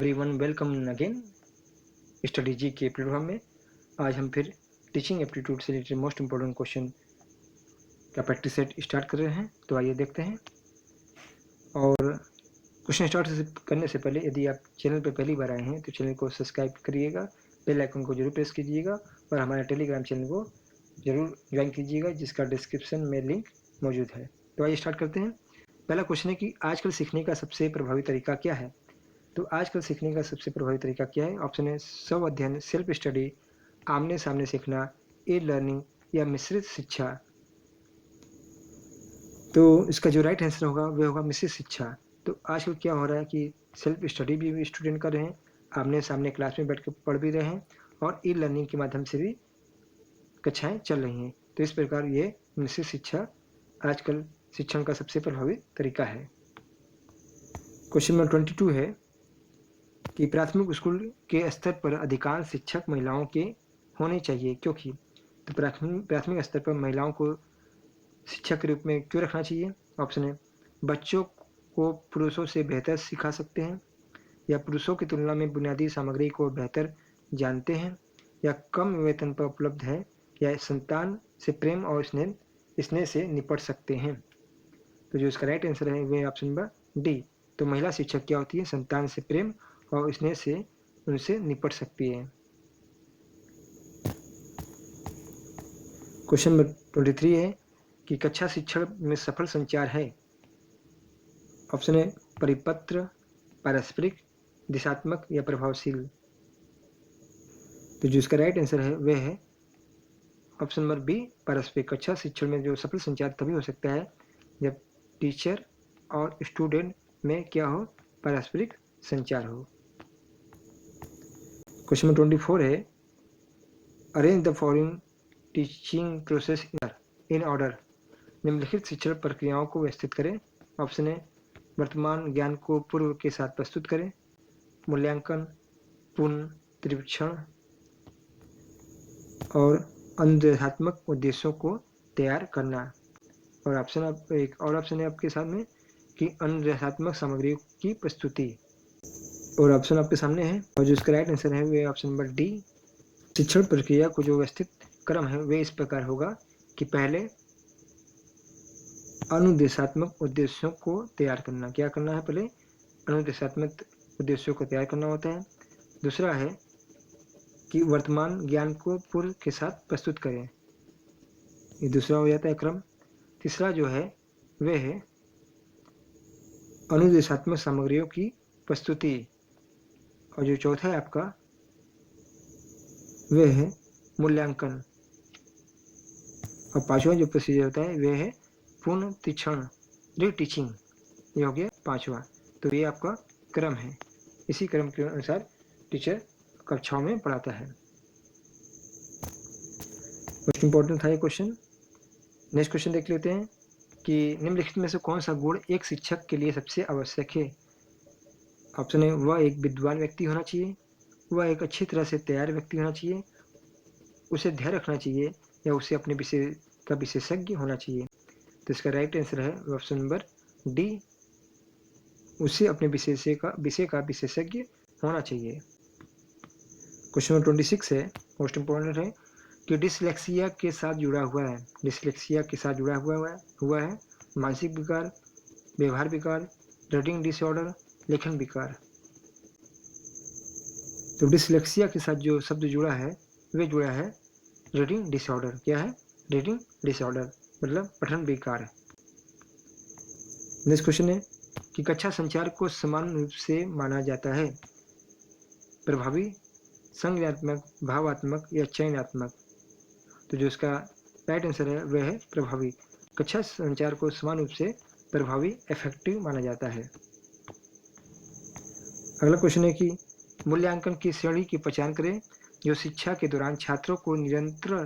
Everyone welcome again study जी के platform में। आज हम फिर टीचिंग एप्टीट्यूड से रिलेटेड मोस्ट इम्पोर्टेंट क्वेश्चन का प्रैक्टिस सेट स्टार्ट कर रहे हैं। तो आइए देखते हैं। और क्वेश्चन स्टार्ट करने से पहले यदि आप चैनल पर पहली बार आए हैं तो चैनल को सब्सक्राइब करिएगा, बेल आइकन को जरूर प्रेस कीजिएगा और हमारे टेलीग्राम चैनल को जरूर ज्वाइन कीजिएगा जिसका डिस्क्रिप्शन में लिंक मौजूद है। तो आइए स्टार्ट करते हैं। पहला क्वेश्चन है कि आजकल सीखने का सबसे प्रभावी तरीका क्या है। तो आजकल सीखने का सबसे प्रभावी तरीका क्या है? ऑप्शन है स्व अध्ययन, सेल्फ स्टडी, आमने सामने सीखना, ई लर्निंग या मिश्रित शिक्षा। तो इसका जो राइट आंसर होगा वह होगा मिश्रित शिक्षा। तो आजकल क्या हो रहा है कि सेल्फ स्टडी भी स्टूडेंट कर रहे हैं, आमने सामने क्लास में बैठ कर पढ़ भी रहे हैं और ई लर्निंग के माध्यम से भी कक्षाएं चल रही हैं। तो इस प्रकार ये मिश्रित शिक्षा आजकल शिक्षण का सबसे प्रभावी तरीका है। क्वेश्चन नंबर 22 है कि प्राथमिक स्कूल के स्तर पर अधिकांश शिक्षक महिलाओं के होने चाहिए क्योंकि। तो प्राथमिक स्तर पर महिलाओं को शिक्षक के रूप में क्यों रखना चाहिए? ऑप्शन है बच्चों को पुरुषों से बेहतर सिखा सकते हैं, या पुरुषों की तुलना में बुनियादी सामग्री को बेहतर जानते हैं, या कम वेतन पर उपलब्ध है, या संतान से प्रेम और स्नेह से निपट सकते हैं। तो जो इसका राइट आंसर है वह ऑप्शन नंबर डी। तो महिला शिक्षक क्या होती है? संतान से प्रेम और स्नेह से उनसे निपट सकती है। क्वेश्चन नंबर 23 है कि कक्षा शिक्षण में सफल संचार है। ऑप्शन है परिपत्र, पारस्परिक, दिशात्मक या प्रभावशील। तो जो इसका राइट आंसर है वह है ऑप्शन नंबर बी, पारस्परिक। कक्षा शिक्षण में जो सफल संचार तभी हो सकता है जब टीचर और स्टूडेंट में क्या हो? पारस्परिक संचार हो। क्वेश्चन नंबर 24 है arrange the following teaching process in order. निम्नलिखित शिक्षण प्रक्रियाओं को व्यवस्थित करें। ऑप्शन है वर्तमान ज्ञान को पूर्व के साथ प्रस्तुत करें, मूल्यांकन, पुनर्निरीक्षण और अनुदेशात्मक उद्देश्यों को तैयार करना। और एक और ऑप्शन है आपके सामने कि अनुदेशात्मक सामग्री की प्रस्तुति। और ऑप्शन आपके सामने है और जो इसका राइट आंसर है वह ऑप्शन नंबर डी। शिक्षण प्रक्रिया को जो व्यवस्थित क्रम है वे इस प्रकार होगा कि पहले अनुदेशात्मक उद्देश्यों को तैयार करना। क्या करना है? पहले अनुदेशात्मक उद्देश्यों को तैयार करना होता है। दूसरा है कि वर्तमान ज्ञान को पूर्व के साथ प्रस्तुत करें, ये दूसरा हो जाता है क्रम। तीसरा जो है वह है अनुदेशात्मक सामग्रियों की प्रस्तुति। और जो चौथा है आपका वह है मूल्यांकन। और पांचवा जो प्रोसीजर होता है वह है पुनर्निरीक्षण, रीटीचिंग। ये हो गया पांचवा। तो ये आपका क्रम है, इसी क्रम के अनुसार टीचर कक्षाओं में पढ़ाता है। मोस्ट इंपॉर्टेंट था ये क्वेश्चन। नेक्स्ट क्वेश्चन देख लेते हैं कि निम्नलिखित में से कौन सा गुण एक शिक्षक के लिए सबसे आवश्यक है। ऑप्शन है वह एक विद्वान व्यक्ति होना चाहिए, वह एक अच्छी तरह से तैयार व्यक्ति होना चाहिए, उसे धैर्य रखना चाहिए, या उसे अपने विषय का विशेषज्ञ होना चाहिए। तो इसका राइट आंसर है ऑप्शन नंबर डी, उसे अपने विषय का विशेषज्ञ होना चाहिए। क्वेश्चन नंबर 26 है, मोस्ट इंपॉर्टेंट है कि डिसलेक्सिया के साथ जुड़ा हुआ है। डिसलेक्सिया के साथ जुड़ा हुआ है मानसिक विकार, व्यवहार विकार, रीडिंग डिसऑर्डर, लेखन विकार। तो डिसलेक्सिया के साथ जो शब्द जुड़ा है वे जुड़ा है रीडिंग डिसऑर्डर। क्या है? रीडिंग डिसऑर्डर मतलब पठन विकार। नेक्स्ट क्वेश्चन है कि कक्षा संचार को समान रूप से माना जाता है, प्रभावी, संज्ञानात्मक, भावात्मक या चयनात्मक। तो जो इसका राइट आंसर है वह है प्रभावी। कक्षा संचार को समान रूप से प्रभावी, इफेक्टिव माना जाता है। अगला क्वेश्चन है कि मूल्यांकन की श्रेणी की पहचान करें जो शिक्षा के दौरान छात्रों को निरंतर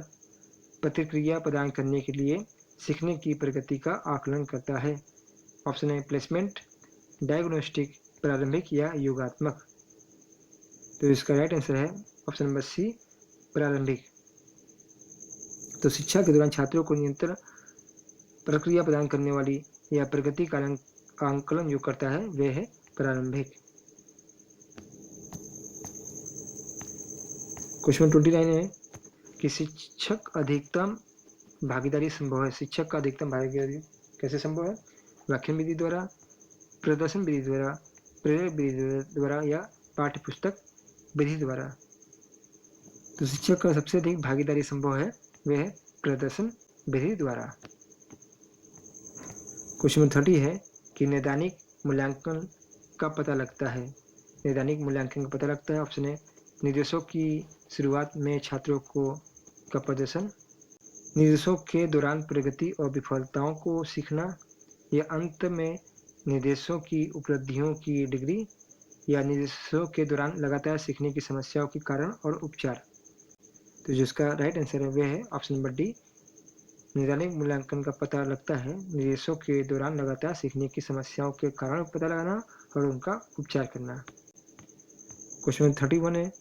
प्रतिक्रिया प्रदान करने के लिए सीखने की प्रगति का आकलन करता है। ऑप्शन है प्लेसमेंट, डायग्नोस्टिक, प्रारंभिक या योगात्मक। तो इसका राइट आंसर है ऑप्शन नंबर सी, प्रारंभिक। तो शिक्षा के दौरान छात्रों को निरंतर प्रक्रिया प्रदान करने वाली या प्रगति का आंकलन जो करता है वह है प्रारंभिक। क्वेश्चन 29 है कि शिक्षक अधिकतम भागीदारी संभव है। शिक्षक का अधिकतम भागीदारी कैसे संभव है? व्याख्यान विधि द्वारा, प्रदर्शन विधि द्वारा, प्रेरक विधि द्वारा या पाठ्य पुस्तक विधि द्वारा। तो शिक्षक का सबसे अधिक भागीदारी संभव है वह है प्रदर्शन विधि द्वारा। क्वेश्चन 30 है कि नैदानिक मूल्यांकन का पता लगता है। नैदानिक मूल्यांकन का पता लगता है। ऑप्शन है निर्देशों की शुरुआत में छात्रों को का प्रदर्शन, निर्देशों के दौरान प्रगति और विफलताओं को सीखना, या अंत में निर्देशों की उपलब्धियों की डिग्री, या निर्देशों के दौरान लगातार सीखने की समस्याओं के कारण और उपचार। तो जिसका राइट आंसर है वह है ऑप्शन नंबर डी। नैदानिक मूल्यांकन का पता लगता है निर्देशों के दौरान लगातार सीखने की समस्याओं के कारण पता लगाना और उनका उपचार करना। क्वेश्चन 31 है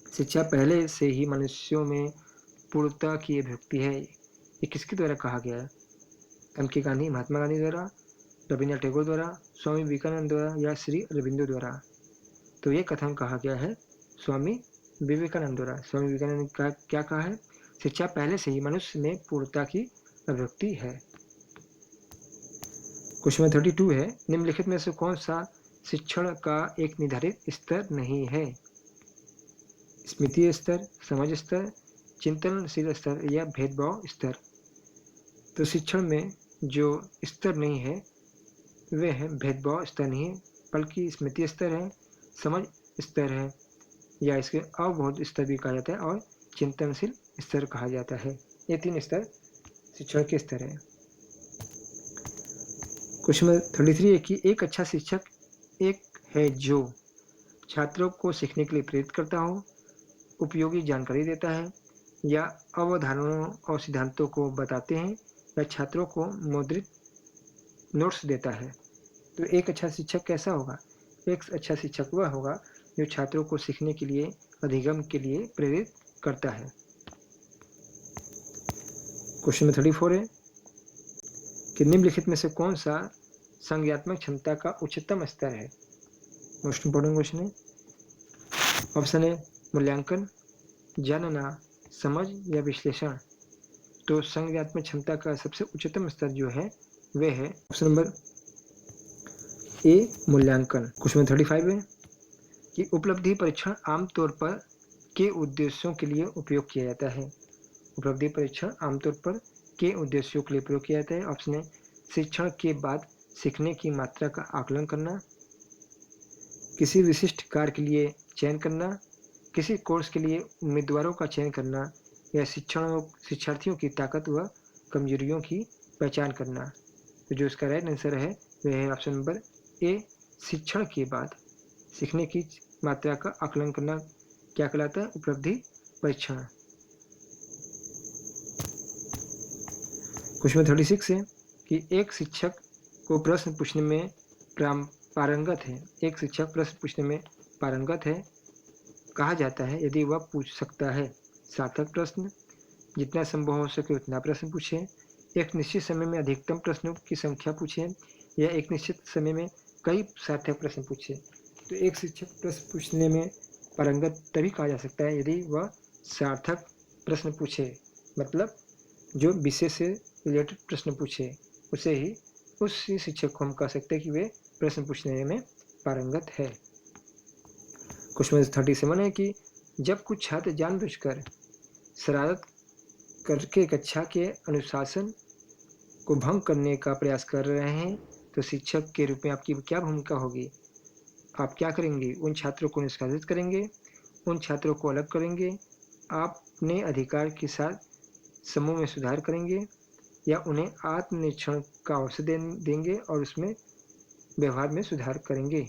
शिक्षा पहले से ही मनुष्यों में पूर्णता की अभिव्यक्ति है। ये किसके द्वारा कहा गया है? M.K. गांधी, महात्मा गांधी द्वारा, रविन्द्रनाथ टैगोर द्वारा, स्वामी विवेकानंद द्वारा या श्री अरबिंदो द्वारा। तो ये कथन कहा गया है स्वामी विवेकानंद द्वारा। स्वामी विवेकानंद का क्या कहा है? शिक्षा पहले से ही मनुष्य में पूर्णता की अभिव्यक्ति है। क्वेश्चन 32 है निम्नलिखित में से कौन सा शिक्षण का एक निर्धारित स्तर नहीं है? स्मृति स्तर, समझ स्तर, चिंतनशील स्तर या भेदभाव स्तर। तो शिक्षण में जो स्तर नहीं है वह है भेदभाव स्तर नहीं है, बल्कि स्मृति स्तर है, समझ स्तर है, या इसके अवबोध स्तर भी कहा जाता है और चिंतनशील स्तर कहा जाता है। ये 3 स्तर शिक्षण के स्तर है। क्वेश्चन 33 है कि एक अच्छा शिक्षक एक है जो छात्रों को सीखने के लिए प्रेरित करता हो, उपयोगी जानकारी देता है, या अवधारणाओं और सिद्धांतों को बताते हैं, या छात्रों को मुद्रित नोट्स देता है। तो एक अच्छा शिक्षक कैसा होगा? एक अच्छा शिक्षक वह होगा जो छात्रों को सीखने के लिए, अधिगम के लिए प्रेरित करता है। क्वेश्चन 34 है कि निम्नलिखित में से कौन सा संज्ञात्मक क्षमता का उच्चतम स्तर है? मोस्ट इंपॉर्टेंट क्वेश्चन है। ऑप्शन है मूल्यांकन, जानना, समझ या विश्लेषण। तो संज्ञात्मक क्षमता का सबसे उच्चतम स्तर जो है वह है ऑप्शन नंबर ए मूल्यांकन। क्वेश्चन 35 है कि उपलब्धि परीक्षण आमतौर पर के उद्देश्यों के लिए उपयोग किया जाता है। उपलब्धि परीक्षण आमतौर पर के उद्देश्यों के लिए प्रयोग किया जाता है। ऑप्शन है शिक्षण के बाद सीखने की मात्रा का आकलन करना, किसी विशिष्ट कार्य के लिए चयन करना, किसी कोर्स के लिए उम्मीदवारों का चयन करना, या शिक्षार्थियों की ताकत व कमजोरियों की पहचान करना। तो जो इसका राइट आंसर है वह है ऑप्शन नंबर ए शिक्षण के बाद सीखने की मात्रा का आकलन करना क्या कहलाता है? उपलब्धि परीक्षण। क्वेश्चन 36 है कि एक शिक्षक को प्रश्न पूछने में पारंगत है। एक शिक्षक प्रश्न पूछने में पारंगत है कहा जाता है यदि वह पूछ सकता है सार्थक प्रश्न, जितना संभव हो सके उतना प्रश्न पूछे, एक निश्चित समय में अधिकतम प्रश्नों की संख्या पूछे, या एक निश्चित समय में कई सार्थक प्रश्न पूछे। तो एक शिक्षक प्रश्न पूछने में पारंगत तभी कहा जा सकता है यदि वह सार्थक प्रश्न पूछे, मतलब जो विषय से रिलेटेड प्रश्न पूछे उसे ही उस शिक्षक को हम कह सकते हैं कि वे प्रश्न पूछने में पारंगत है। क्वेश्चन 37 है कि जब कुछ छात्र जानबूझकर शरारत करके कक्षा के अनुशासन को भंग करने का प्रयास कर रहे हैं तो शिक्षक के रूप में आपकी क्या भूमिका होगी? आप क्या करेंगे? उन छात्रों को निष्कासित करेंगे, उन छात्रों को अलग करेंगे, आप अपने अधिकार के साथ समूह में सुधार करेंगे, या उन्हें आत्मनिरीक्षण का अवसर देंगे और उसमें व्यवहार में सुधार करेंगे।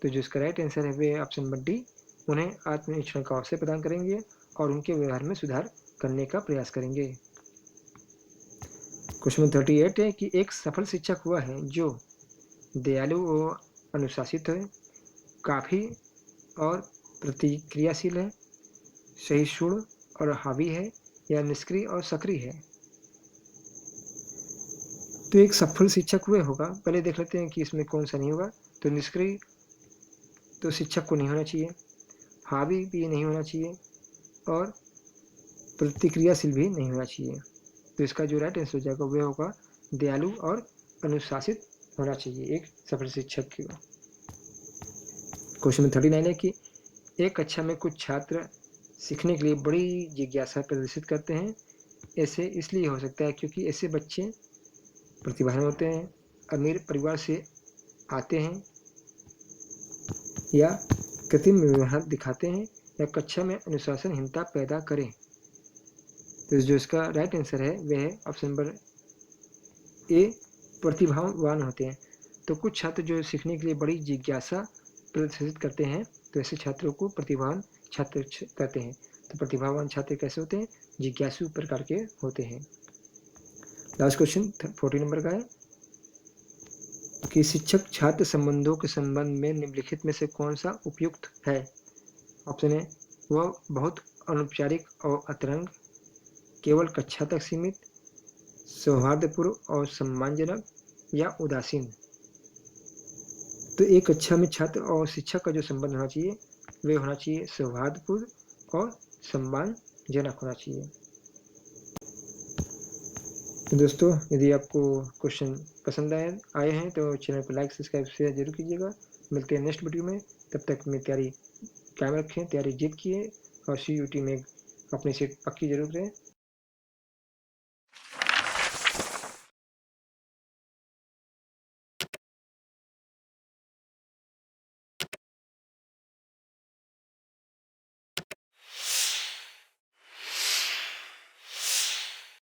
तो जो इसका राइट आंसर है वह ऑप्शन नंबर डी, उन्हें आत्मनिरीक्षण का अवसर प्रदान करेंगे और उनके व्यवहार में सुधार करने का प्रयास करेंगे। क्वेश्चन 38 है कि एक सफल शिक्षक वह है जो दयालु और अनुशासित है, काफी और प्रतिक्रियाशील है, सहिष्णु और हावी है, या निष्क्रिय और सक्रिय है। तो एक सफल शिक्षक वह होगा, पहले देख लेते हैं कि इसमें कौन सा नहीं होगा। तो निष्क्रिय तो शिक्षक को नहीं होना चाहिए, हावी भी नहीं होना चाहिए और प्रतिक्रियाशील भी नहीं होना चाहिए। तो इसका जो राइट आंसर हो जाएगा वह होगा दयालु और अनुशासित होना चाहिए एक सफल शिक्षक की। क्वेश्चन नंबर 39 है कि एक कक्षा में कुछ छात्र सीखने के लिए बड़ी जिज्ञासा प्रदर्शित करते हैं। ऐसे इसलिए हो सकता है क्योंकि ऐसे बच्चे प्रतिभावान होते हैं, अमीर परिवार से आते हैं, या कृत्रिम व्यवहार दिखाते हैं, या कक्षा में अनुशासनहीनता पैदा करें। तो जो इसका राइट आंसर है वह है ऑप्शन नंबर ए, प्रतिभावान होते हैं। तो कुछ छात्र जो सीखने के लिए बड़ी जिज्ञासा प्रदर्शित करते हैं, तो ऐसे छात्रों को प्रतिभावान छात्र कहते हैं। तो प्रतिभावान छात्र कैसे होते हैं? जिज्ञासु प्रकार के होते हैं। लास्ट क्वेश्चन 40 नंबर का है कि शिक्षक छात्र संबंधों के संबंध में निम्नलिखित में से कौन सा उपयुक्त है? ऑप्शन है वह बहुत अनौपचारिक और अतरंग, केवल कक्षा तक सीमित, सौहार्दपूर्ण और सम्मानजनक, या उदासीन। तो एक कक्षा में छात्र और शिक्षक का जो संबंध होना चाहिए वह होना चाहिए सौहार्दपूर्ण और सम्मानजनक होना चाहिए। तो दोस्तों, यदि आपको क्वेश्चन पसंद आए हैं तो चैनल को लाइक सब्सक्राइब शेयर जरूर कीजिएगा। मिलते हैं नेक्स्ट वीडियो में। तब तक में तैयारी कायम रखें, तैयारी जीत किए और CUT में अपनी सीट पक्की जरूर करें।